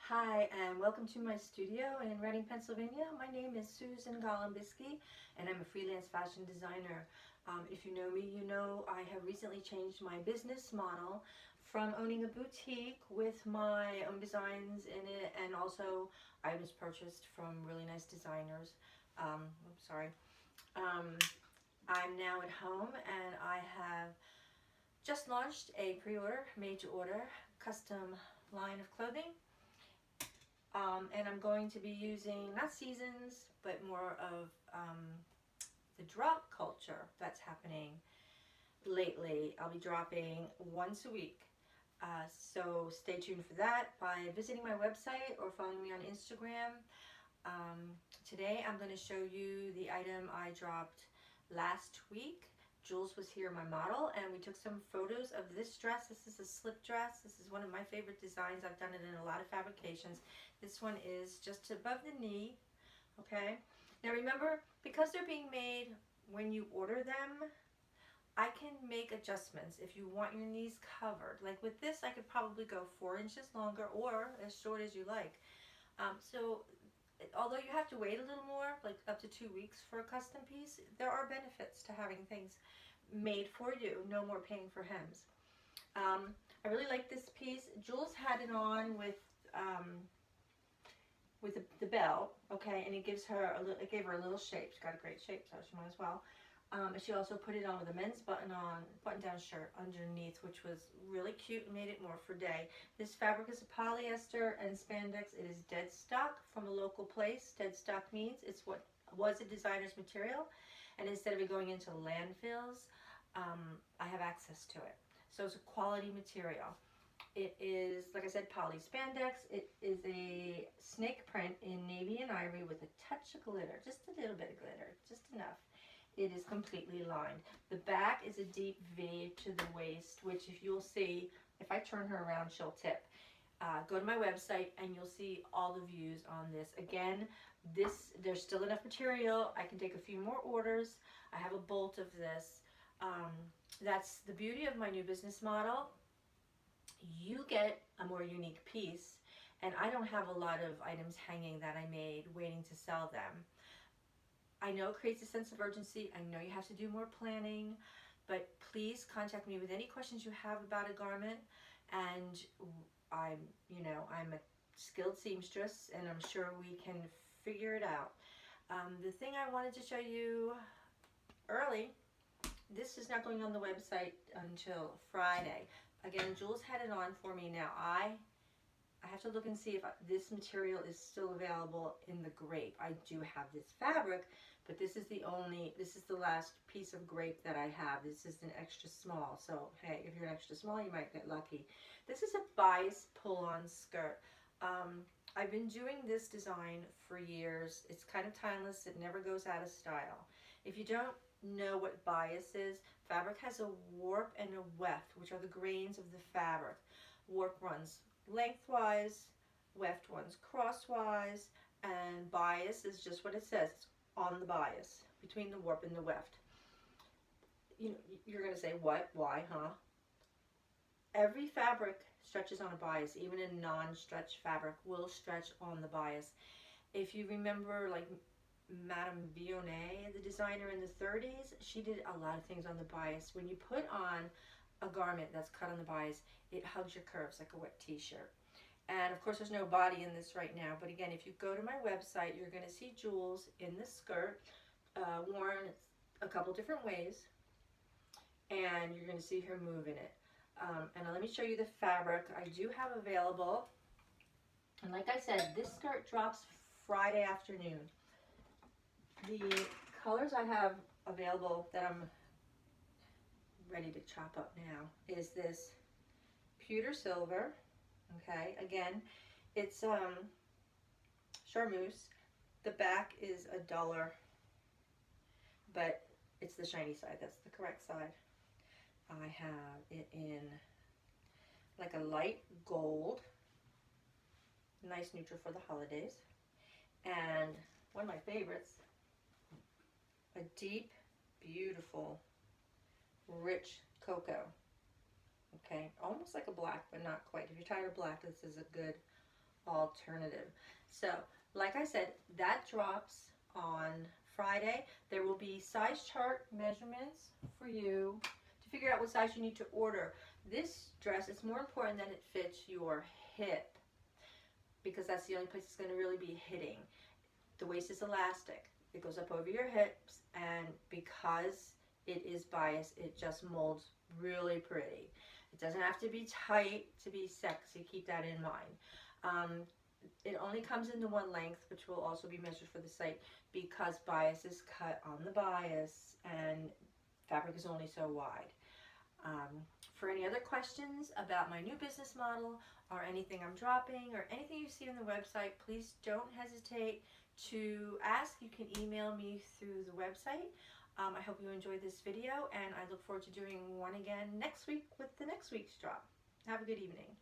Hi, and welcome to my studio in Reading, Pennsylvania. My name is Susan Golombisky, and I'm a freelance fashion designer. If you know me, you know I have recently changed my business model from owning a boutique with my own designs in it and also items purchased from really nice designers. I'm sorry. Um, I'm now at home and I have just launched a pre-order, made to order, custom line of clothing. And I'm going to be using not seasons, but more of the drop culture that's happening lately. I'll be dropping once a week. So stay tuned for that by visiting my website or following me on Instagram. Today I'm going to show you the item I dropped last week. Jules was here, my model, and we took some photos of this dress. This is a slip dress. This is one of my favorite designs. I've done it in a lot of fabrications. This one is just above the knee, okay? Now remember, because they're being made when you order them, I can make adjustments if you want your knees covered. Like with this, I could probably go 4 inches longer or as short as you like. So although you have to wait a little more, like up to 2 weeks for a custom piece, there are benefits to having things made for you. No more paying for hems. I really like this piece. Jules had it on with the belt, okay, and it gives her a little. It gave her a little shape. She's got a great shape, so she might as well. And she also put it on with a men's button-down shirt underneath, which was really cute and made it more for day. This fabric is a polyester and spandex. It is dead stock from a local place. Dead stock means it's what was a designer's material, and instead of it going into landfills, I have access to it. So it's a quality material. It is, like I said, poly spandex. It is a snake print in navy and ivory with a touch of glitter, just a little bit of glitter, just enough. It is completely lined. The back is a deep V to the waist, which if you'll see, if I turn her around, she'll tip. Go to my website and you'll see all the views on this. Again, there's still enough material. I can take a few more orders. I have a bolt of this. That's the beauty of my new business model. You get a more unique piece, and I don't have a lot of items hanging that I made waiting to sell them. I know it creates a sense of urgency. I know you have to do more planning, but please contact me with any questions you have about a garment. And I'm a skilled seamstress, and I'm sure we can figure it out. The thing I wanted to show you early, this is not going on the website until Friday. Again, Jules had it on for me. Now I have to look and see if this material is still available in the grape. I do have this fabric, but this is the last piece of grape that I have. This is an extra small. So hey, if you're an extra small, you might get lucky. This is a bias pull-on skirt. I've been doing this design for years. It's kind of timeless. It never goes out of style. If you don't know what bias is, fabric has a warp and a weft, which are the grains of the fabric. Warp runs lengthwise, weft runs crosswise, and bias is just what it says. It's on the bias, between the warp and the weft. You're going to say, what? Why, huh? Every fabric stretches on a bias. Even a non-stretch fabric will stretch on the bias. If you remember, like Madame Vionnet, the designer in the 30s, she did a lot of things on the bias. When you put on a garment that's cut on the bias, it hugs your curves like a wet t-shirt. And of course there's no body in this right now, but again, if you go to my website, you're going to see Jules in this skirt, worn a couple different ways, and you're going to see her move in it. And let me show you the fabric I do have available. And like I said, this skirt drops Friday afternoon. The colors I have available that I'm ready to chop up now is this pewter silver. Okay, again, it's charmeuse. The back is a duller, but it's the shiny side. That's the correct side. I have it in like a light gold, nice neutral for the holidays, and one of my favorites, a deep, beautiful, rich cocoa. Okay, almost like a black, but not quite. If you're tired of black, this is a good alternative. So, like I said, that drops on Friday. There will be size chart measurements for you to figure out what size you need to order. This dress, it's more important that it fits your hip because that's the only place it's going to really be hitting. The waist is elastic. It goes up over your hips, and because it is bias, it just molds really pretty. It doesn't have to be tight to be sexy. Keep that in mind. It only comes in the one length, which will also be measured for the site because bias is cut on the bias and fabric is only so wide. For any other questions about my new business model or anything I'm dropping or anything you see on the website, please don't hesitate to ask. You can email me through the website. I hope you enjoyed this video, and I look forward to doing one again next week with the next week's drop. Have a good evening.